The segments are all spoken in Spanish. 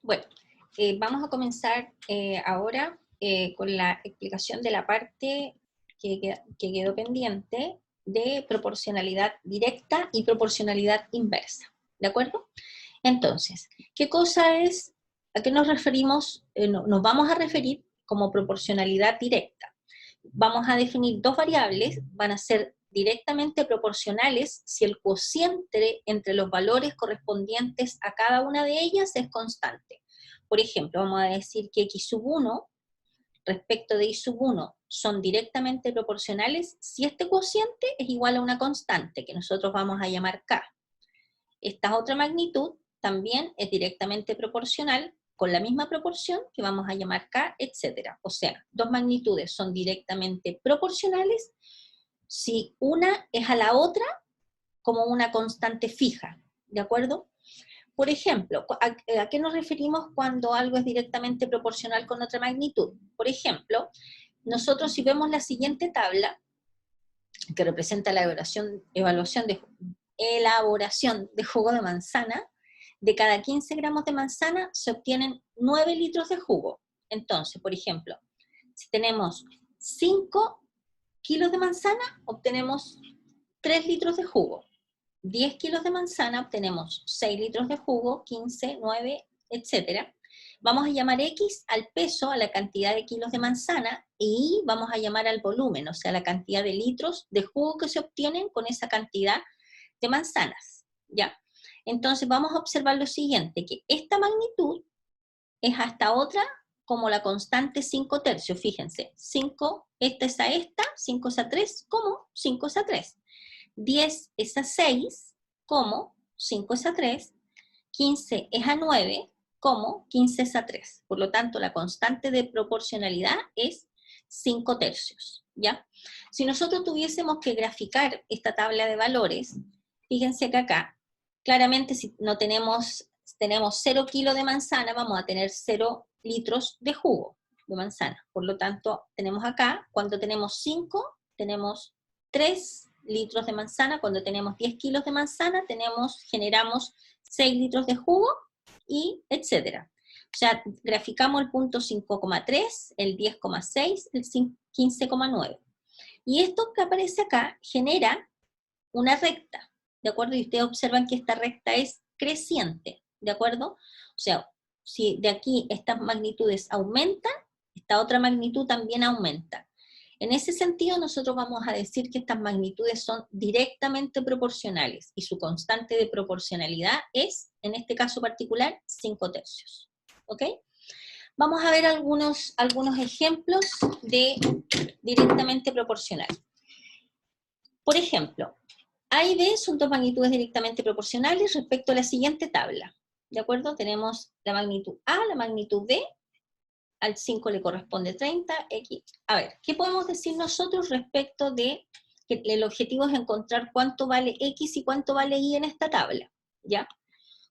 Bueno, vamos a comenzar ahora con la explicación de la parte que quedó pendiente de proporcionalidad directa y proporcionalidad inversa. ¿De acuerdo? Entonces, ¿qué cosa es, a qué nos referimos? Nos vamos a referir como proporcionalidad directa. Vamos a definir dos variables, van a ser directamente proporcionales si el cociente entre los valores correspondientes a cada una de ellas es constante. Por ejemplo, vamos a decir que x sub 1 respecto de y sub 1 son directamente proporcionales si este cociente es igual a una constante que nosotros vamos a llamar k. Esta otra magnitud también es directamente proporcional con la misma proporción que vamos a llamar k, etc. O sea, dos magnitudes son directamente proporcionales si una es a la otra como una constante fija, ¿de acuerdo? Por ejemplo, ¿a qué nos referimos cuando algo es directamente proporcional con otra magnitud? Por ejemplo, nosotros si vemos la siguiente tabla, que representa la elaboración de jugo de manzana, de cada 15 gramos de manzana se obtienen 9 litros de jugo. Entonces, por ejemplo, si tenemos 5 kilos de manzana, obtenemos 3 litros de jugo. 10 kilos de manzana, obtenemos 6 litros de jugo, 15, 9, etc. Vamos a llamar X al peso, a la cantidad de kilos de manzana, y Y vamos a llamar al volumen, o sea, la cantidad de litros de jugo que se obtienen con esa cantidad de manzanas, ¿ya? Entonces vamos a observar lo siguiente, que esta magnitud es hasta otra como la constante 5 tercios, fíjense, 5, esta es a esta, 5 es a 3, como 5 es a 3. 10 es a 6, como 5 es a 3, 15 es a 9, como 15 es a 3. Por lo tanto, la constante de proporcionalidad es 5 tercios, ¿ya? Si nosotros tuviésemos que graficar esta tabla de valores, fíjense que acá, claramente si no tenemos 0 kilos de manzana, vamos a tener 0 litros de jugo de manzana. Por lo tanto, tenemos acá, cuando tenemos 5, tenemos 3 litros de manzana, cuando tenemos 10 kilos de manzana, generamos 6 litros de jugo, y etcétera. O sea, graficamos el punto 5,3, el 10,6, el 15,9. Y esto que aparece acá genera una recta, ¿de acuerdo? Y ustedes observan que esta recta es creciente, ¿de acuerdo? O sea, si de aquí estas magnitudes aumentan, esta otra magnitud también aumenta. En ese sentido, nosotros vamos a decir que estas magnitudes son directamente proporcionales y su constante de proporcionalidad es, en este caso particular, 5 tercios. ¿Ok? Vamos a ver algunos ejemplos de directamente proporcional. Por ejemplo, A y B son dos magnitudes directamente proporcionales respecto a la siguiente tabla. ¿De acuerdo? Tenemos la magnitud A, la magnitud B, al 5 le corresponde 30, X. A ver, ¿qué podemos decir nosotros respecto de que el objetivo es encontrar cuánto vale X y cuánto vale Y en esta tabla? ¿Ya?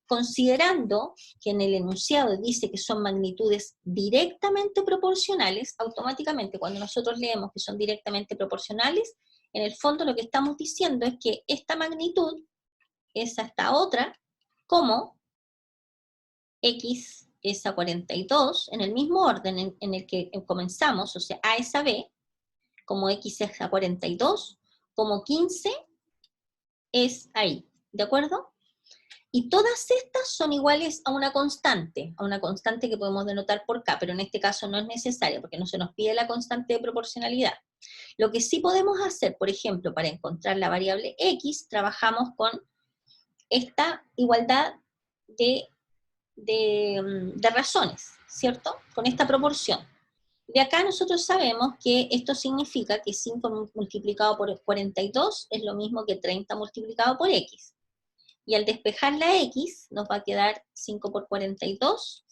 Considerando que en el enunciado dice que son magnitudes directamente proporcionales, automáticamente cuando nosotros leemos que son directamente proporcionales, en el fondo lo que estamos diciendo es que esta magnitud es hasta otra como X es a 42, en el mismo orden en el que comenzamos, o sea, A es a B, como X es a 42, como 15 es a Y, ¿de acuerdo? Y todas estas son iguales a una constante que podemos denotar por K, pero en este caso no es necesario, porque no se nos pide la constante de proporcionalidad. Lo que sí podemos hacer, por ejemplo, para encontrar la variable X, trabajamos con esta igualdad de razones, ¿cierto? Con esta proporción. De acá nosotros sabemos que esto significa que 5 multiplicado por 42 es lo mismo que 30 multiplicado por X. Y al despejar la X, nos va a quedar 5 por 42,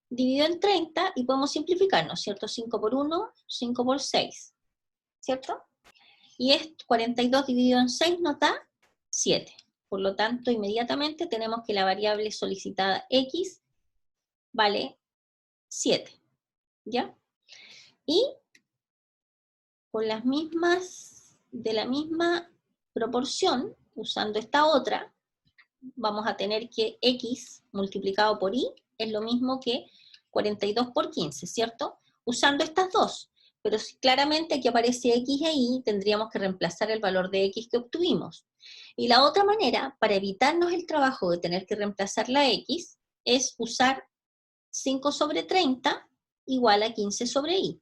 dividido en 30, y podemos simplificarnos, ¿cierto? 5 por 1, 5 por 6, ¿cierto? Y 42 dividido en 6 nos da 7. Por lo tanto, inmediatamente tenemos que la variable solicitada X vale 7, ¿ya? Y con las mismas, de la misma proporción, usando esta otra, vamos a tener que X multiplicado por Y es lo mismo que 42 por 15, ¿cierto? Usando estas dos. Pero si claramente aquí aparece X e Y, tendríamos que reemplazar el valor de X que obtuvimos. Y la otra manera, para evitarnos el trabajo de tener que reemplazar la X, es usar 5 sobre 30 igual a 15 sobre Y.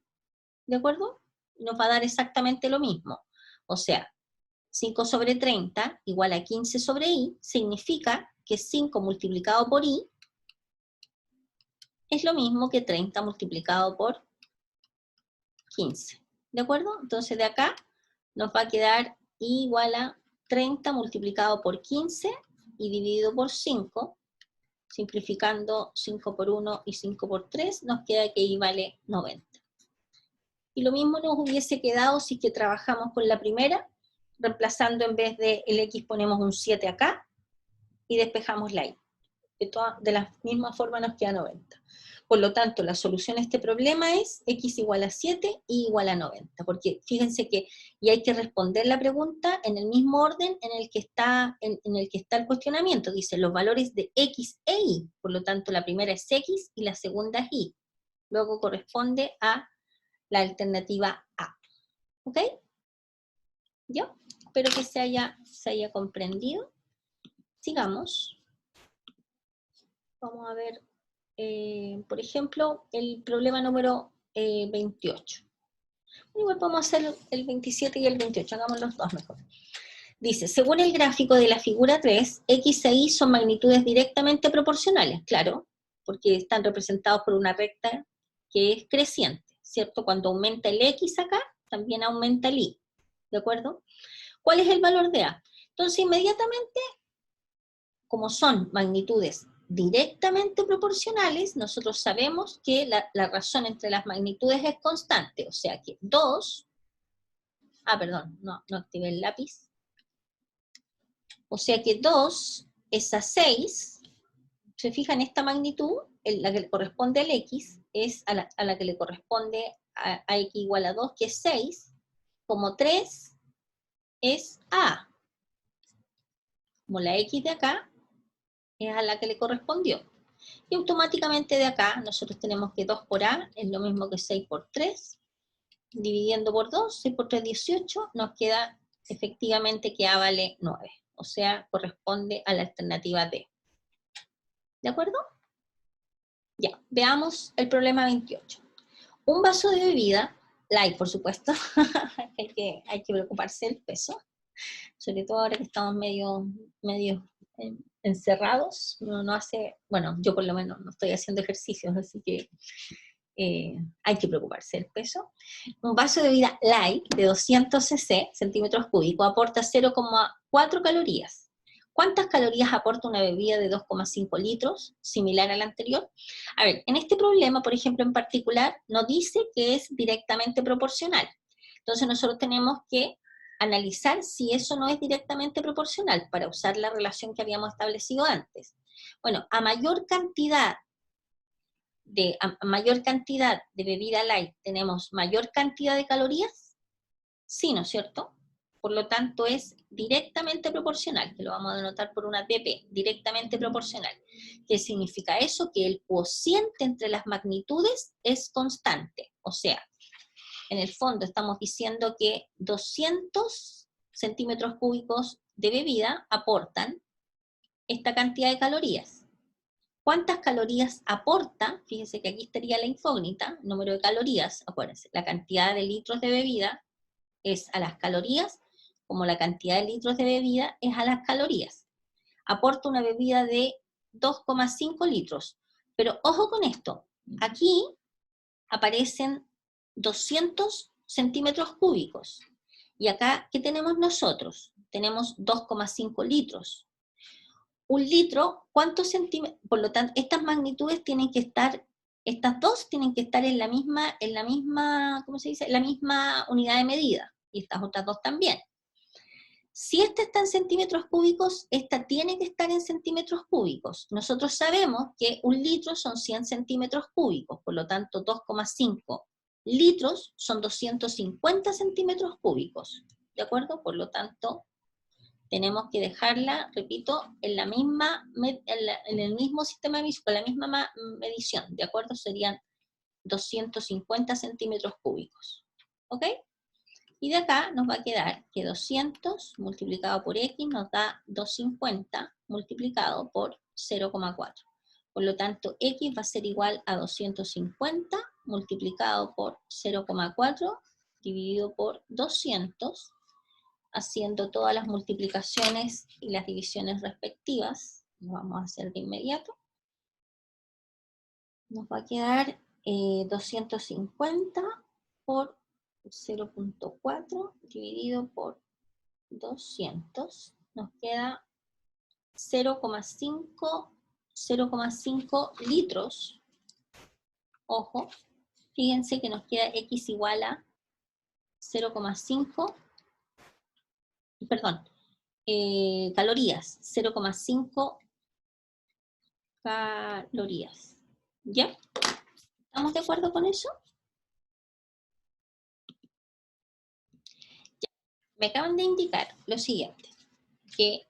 ¿De acuerdo? Nos va a dar exactamente lo mismo. O sea, 5 sobre 30 igual a 15 sobre Y significa que 5 multiplicado por Y es lo mismo que 30 multiplicado por 15. ¿De acuerdo? Entonces de acá nos va a quedar Y igual a 30 multiplicado por 15 y dividido por 5, simplificando 5 por 1 y 5 por 3, nos queda que Y vale 90. Y lo mismo nos hubiese quedado si es que trabajamos con la primera, reemplazando en vez de el X ponemos un 7 acá y despejamos la Y. De la misma forma nos queda 90. Por lo tanto, la solución a este problema es X igual a 7, Y igual a 90. Porque fíjense que y hay que responder la pregunta en el mismo orden en el que está, en el que está el cuestionamiento. Dice los valores de X e Y. Por lo tanto, la primera es X y la segunda es Y. Luego corresponde a la alternativa A. ¿Ok? ¿Ya? Espero que se haya comprendido. Sigamos. Vamos a ver, por ejemplo, el problema número 28. Igual podemos hacer el 27 y el 28, hagamos los dos mejor. Dice, según el gráfico de la figura 3, X e Y son magnitudes directamente proporcionales, claro, porque están representados por una recta que es creciente, ¿cierto? Cuando aumenta el X acá, también aumenta el Y, ¿de acuerdo? ¿Cuál es el valor de A? Entonces, inmediatamente, como son magnitudes directamente proporcionales, nosotros sabemos que la razón entre las magnitudes es constante, o sea que 2, perdón, no activé el lápiz, o sea que 2 es a 6, se fijan esta magnitud, la que le corresponde al X, es a la que le corresponde a X igual a 2, que es 6, como 3 es A, como la X de acá es a la que le correspondió. Y automáticamente de acá nosotros tenemos que 2 por A es lo mismo que 6 por 3, dividiendo por 2, 6 por 3, 18, nos queda efectivamente que A vale 9, o sea, corresponde a la alternativa D. ¿De acuerdo? Ya, veamos el problema 28. Un vaso de bebida, light por supuesto, hay que preocuparse del peso, sobre todo ahora que estamos medio encerrados, no hace, bueno, yo por lo menos no estoy haciendo ejercicios, así que hay que preocuparse del peso. Un vaso de bebida light de 200 centímetros cúbicos aporta 0,4 calorías. ¿Cuántas calorías aporta una bebida de 2,5 litros, similar a la anterior? A ver, en este problema, por ejemplo, en particular, nos dice que es directamente proporcional. Entonces nosotros tenemos que analizar si eso no es directamente proporcional para usar la relación que habíamos establecido antes. Bueno, a mayor cantidad de bebida light tenemos mayor cantidad de calorías, sí, ¿no es cierto? Por lo tanto es directamente proporcional, que lo vamos a denotar por una DP, directamente proporcional. ¿Qué significa eso? Que el cociente entre las magnitudes es constante, o sea, en el fondo estamos diciendo que 200 centímetros cúbicos de bebida aportan esta cantidad de calorías. ¿Cuántas calorías aporta? Fíjense que aquí estaría la incógnita, número de calorías, acuérdense, la cantidad de litros de bebida es a las calorías, como la cantidad de litros de bebida es a las calorías. Aporta una bebida de 2,5 litros, pero ojo con esto, aquí aparecen 200 centímetros cúbicos, y acá, ¿qué tenemos nosotros? Tenemos 2,5 litros. Un litro, ¿cuántos centímetros? Por lo tanto, estas magnitudes tienen que estar, estas dos tienen que estar en la misma, ¿cómo se dice? En la misma unidad de medida, y estas otras dos también. Si esta está en centímetros cúbicos, esta tiene que estar en centímetros cúbicos. Nosotros sabemos que un litro son 100 centímetros cúbicos, por lo tanto 2,5 litros son 250 centímetros cúbicos, ¿de acuerdo? Por lo tanto, tenemos que dejarla, repito, en el mismo sistema de medición, con la misma medición, ¿de acuerdo? Serían 250 centímetros cúbicos, ¿ok? Y de acá nos va a quedar que 200 multiplicado por X nos da 250 multiplicado por 0,4. Por lo tanto, X va a ser igual a 250 multiplicado por 0,4 dividido por 200, haciendo todas las multiplicaciones y las divisiones respectivas. Lo vamos a hacer de inmediato. Nos va a quedar 250 por 0,4 dividido por 200. Nos queda 0,5 litros. Ojo, fíjense que nos queda X igual a 0,5, perdón, calorías, 0,5 calorías. ¿Ya? ¿Estamos de acuerdo con eso? Ya. Me acaban de indicar lo siguiente, que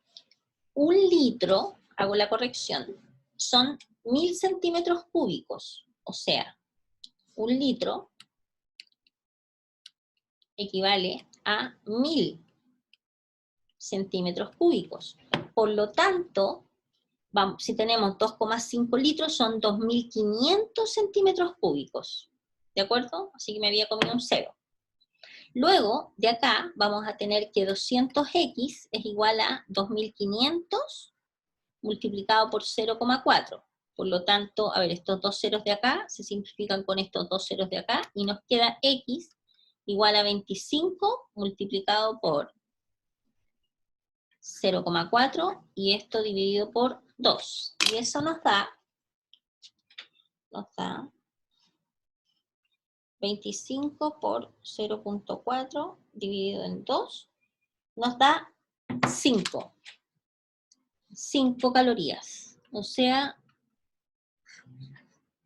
1 litro, hago la corrección, son 1000 centímetros cúbicos, o sea, 1 litro equivale a 1000 centímetros cúbicos. Por lo tanto, si tenemos 2,5 litros, son 2500 centímetros cúbicos. ¿De acuerdo? Así que me había comido un 0. Luego, de acá, vamos a tener que 200x es igual a 2500 multiplicado por 0,4. Por lo tanto, a ver, estos dos ceros de acá se simplifican con estos dos ceros de acá y nos queda x igual a 25 multiplicado por 0,4 y esto dividido por 2. Y eso nos da 25 por 0,4 dividido en 2, nos da 5. 5 calorías. O sea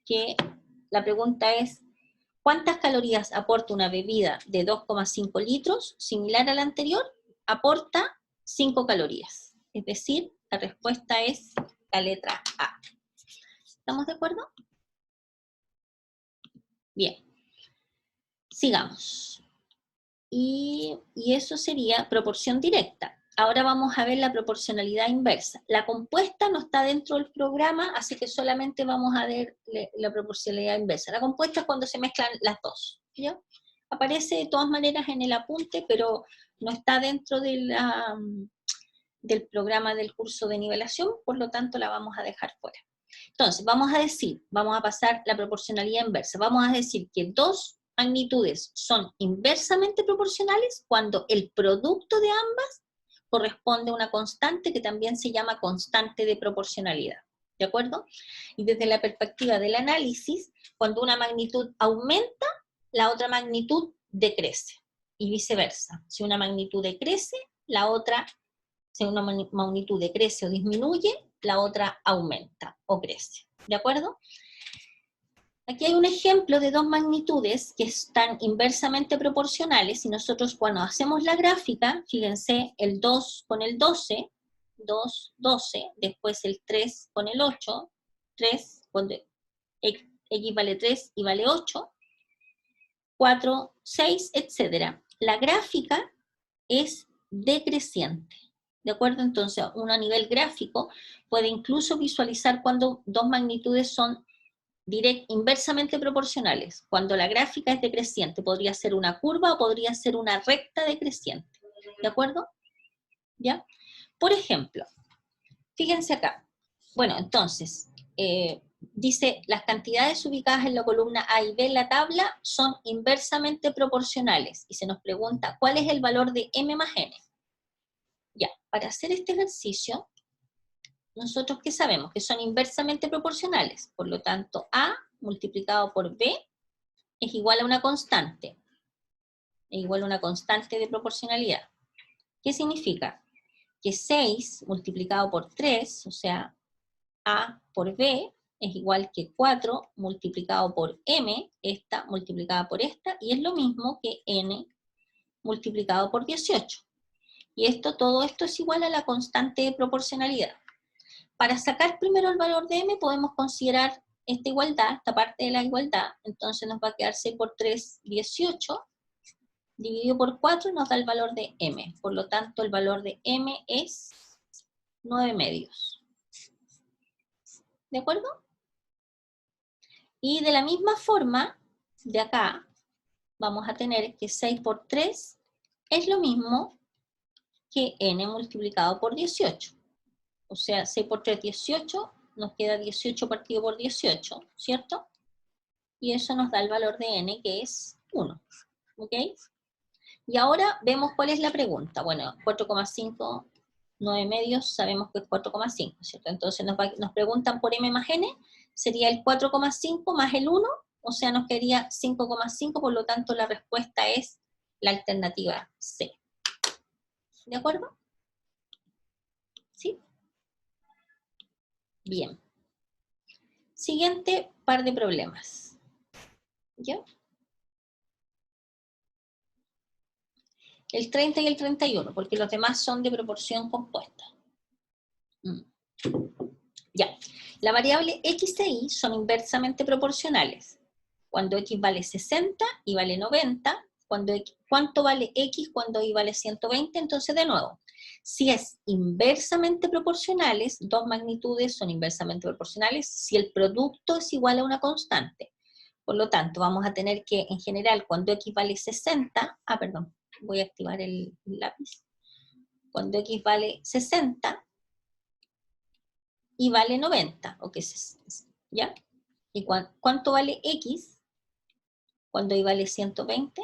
que la pregunta es, ¿cuántas calorías aporta una bebida de 2,5 litros? Similar a la anterior, aporta 5 calorías. Es decir, la respuesta es la letra A. ¿Estamos de acuerdo? Bien. Sigamos. Y eso sería proporción directa. Ahora vamos a ver la proporcionalidad inversa. La compuesta no está dentro del programa, así que solamente vamos a ver la proporcionalidad inversa. La compuesta es cuando se mezclan las dos, ¿ya? Aparece de todas maneras en el apunte, pero no está dentro de del programa del curso de nivelación, por lo tanto la vamos a dejar fuera. Entonces, vamos a pasar la proporcionalidad inversa. Vamos a decir que dos magnitudes son inversamente proporcionales cuando el producto de ambas corresponde a una constante que también se llama constante de proporcionalidad, ¿de acuerdo? Y desde la perspectiva del análisis, cuando una magnitud aumenta, la otra magnitud decrece, y viceversa. Si una magnitud decrece, la otra, si una magnitud decrece o disminuye, la otra aumenta o crece, ¿de acuerdo? Aquí hay un ejemplo de dos magnitudes que están inversamente proporcionales y nosotros cuando hacemos la gráfica, fíjense, el 2 con el 12, 2, 12, después el 3 con el 8, 3, cuando x vale 3 y vale 8, 4, 6, etc. La gráfica es decreciente, ¿de acuerdo? Entonces, uno a nivel gráfico puede incluso visualizar cuando dos magnitudes son inversamente proporcionales. Cuando la gráfica es decreciente, podría ser una curva o podría ser una recta decreciente. ¿De acuerdo? ¿Ya? Por ejemplo, fíjense acá. Bueno, entonces, dice, las cantidades ubicadas en la columna A y B en la tabla son inversamente proporcionales. Y se nos pregunta, ¿cuál es el valor de M más N? Ya, para hacer este ejercicio, nosotros ¿qué sabemos? Que son inversamente proporcionales. Por lo tanto, A multiplicado por B es igual a una constante. Es igual a una constante de proporcionalidad. ¿Qué significa? Que 6 multiplicado por 3, o sea, A por B, es igual que 4 multiplicado por M, esta multiplicada por esta, y es lo mismo que N multiplicado por 18. Y todo esto es igual a la constante de proporcionalidad. Para sacar primero el valor de m podemos considerar esta igualdad, esta parte de la igualdad. Entonces nos va a quedar 6 por 3, 18, dividido por 4 nos da el valor de m. Por lo tanto, el valor de m es 9 medios. ¿De acuerdo? Y de la misma forma, de acá, vamos a tener que 6 por 3 es lo mismo que n multiplicado por 18. O sea, 6 por 3, 18, nos queda 18 partido por 18, ¿cierto? Y eso nos da el valor de n, que es 1. ¿Ok? Y ahora vemos cuál es la pregunta. Bueno, 4,5, 9 medios, sabemos que es 4,5, ¿cierto? Entonces nos preguntan por m más n, sería el 4,5 más el 1, o sea, nos quedaría 5,5, por lo tanto la respuesta es la alternativa C. ¿De acuerdo? ¿Sí? Bien. Siguiente par de problemas. ¿Ya? El 30 y el 31, porque los demás son de proporción compuesta. Ya. La variable x e y son inversamente proporcionales. Cuando x vale 60 y vale 90, ¿cuánto vale x cuando y vale 120? Entonces, de nuevo, si es inversamente proporcionales, dos magnitudes son inversamente proporcionales si el producto es igual a una constante. Por lo tanto, vamos a tener que, en general, cuando x vale 60, voy a activar el lápiz. Cuando x vale 60 y vale 90, ¿ya? ¿Y cuánto vale x cuando y vale 120?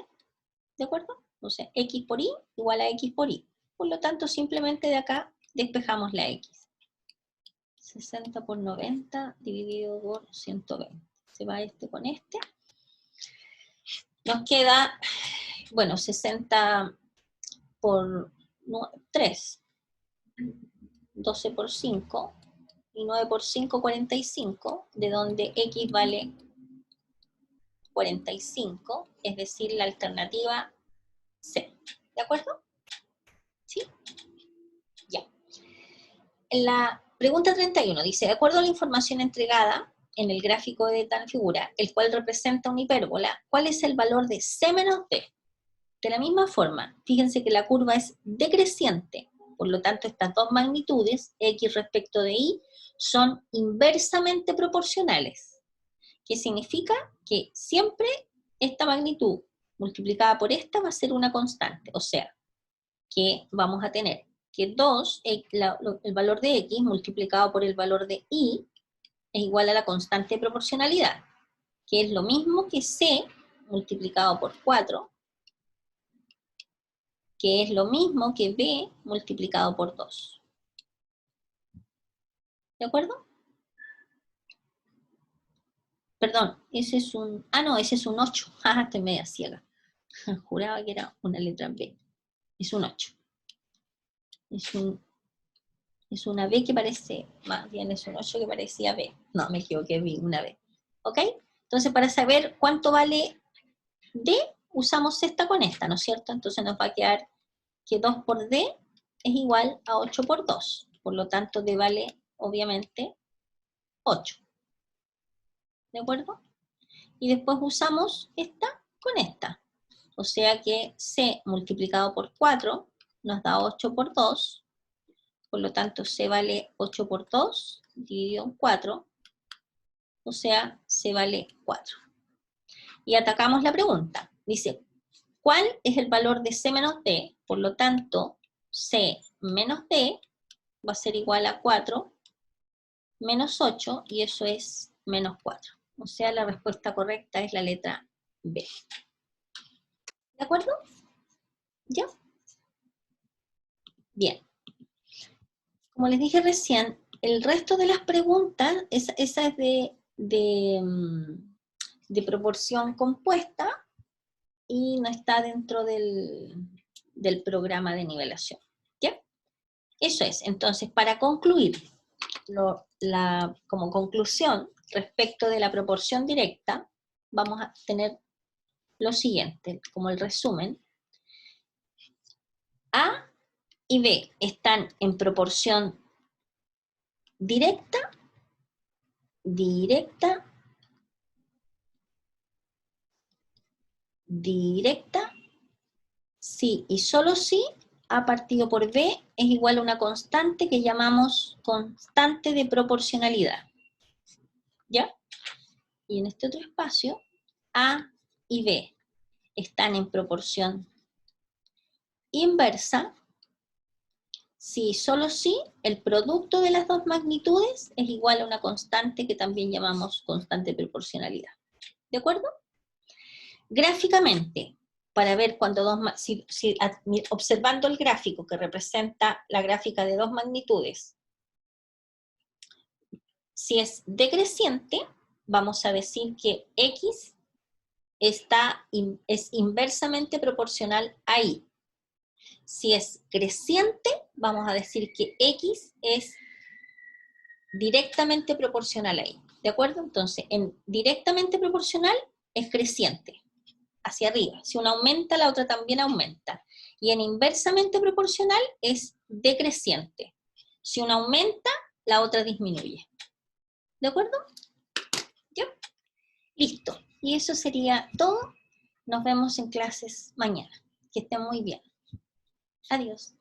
¿De acuerdo? O sea, x por y igual a x por y. Por lo tanto, simplemente de acá despejamos la x. 60 por 90 dividido por 120. Se va este con este. Nos queda, bueno, 60 por 3. 12 por 5. Y 9 por 5, 45. De donde x vale 45. Es decir, la alternativa C. ¿De acuerdo? ¿Sí? Ya. En la pregunta 31 dice, de acuerdo a la información entregada en el gráfico de tal figura, el cual representa una hipérbola, ¿cuál es el valor de C menos D? De la misma forma, fíjense que la curva es decreciente, por lo tanto estas dos magnitudes, x respecto de y, son inversamente proporcionales. ¿Qué significa? Que siempre esta magnitud multiplicada por esta va a ser una constante, o sea, que vamos a tener que 2, el valor de x multiplicado por el valor de y, es igual a la constante de proporcionalidad, que es lo mismo que c multiplicado por 4, que es lo mismo que b multiplicado por 2. ¿De acuerdo? Perdón, ese es un... Ah, no, ese es un 8. Ah, estoy media ciega. Juraba que era una letra B. Es un 8. Es una B que parece... Más bien es un 8 que parecía B. No, me equivoqué, vi una B. ¿Ok? Entonces, para saber cuánto vale D, usamos esta con esta, ¿no es cierto? Entonces nos va a quedar que 2 por D es igual a 8 por 2. Por lo tanto, D vale, obviamente, 8. ¿De acuerdo? Y después usamos esta con esta. O sea que C multiplicado por 4 nos da 8 por 2. Por lo tanto, C vale 8 por 2 dividido en 4. O sea, C vale 4. Y atacamos la pregunta. Dice, ¿cuál es el valor de C menos D? Por lo tanto, C menos D va a ser igual a 4 menos 8, y eso es menos 4. O sea, la respuesta correcta es la letra B. ¿De acuerdo? ¿Ya? Bien. Como les dije recién, el resto de las preguntas, esa es de proporción compuesta y no está dentro del programa de nivelación. ¿Ya? Eso es. Entonces, para concluir, como conclusión respecto de la proporción directa, vamos a tener lo siguiente, como el resumen. A y B están en proporción directa, directa, directa, si y solo si A partido por B es igual a una constante que llamamos constante de proporcionalidad. ¿Ya? Y en este otro espacio, A y B están en proporción inversa, si y solo si el producto de las dos magnitudes es igual a una constante que también llamamos constante de proporcionalidad. ¿De acuerdo? Gráficamente, para ver cuando observando el gráfico que representa la gráfica de dos magnitudes, si es decreciente, vamos a decir que X es inversamente proporcional a Y. Si es creciente, vamos a decir que X es directamente proporcional a Y. ¿De acuerdo? Entonces, en directamente proporcional es creciente, hacia arriba. Si una aumenta, la otra también aumenta. Y en inversamente proporcional es decreciente. Si una aumenta, la otra disminuye. ¿De acuerdo? ¿Ya? Listo. Y eso sería todo. Nos vemos en clases mañana. Que estén muy bien. Adiós.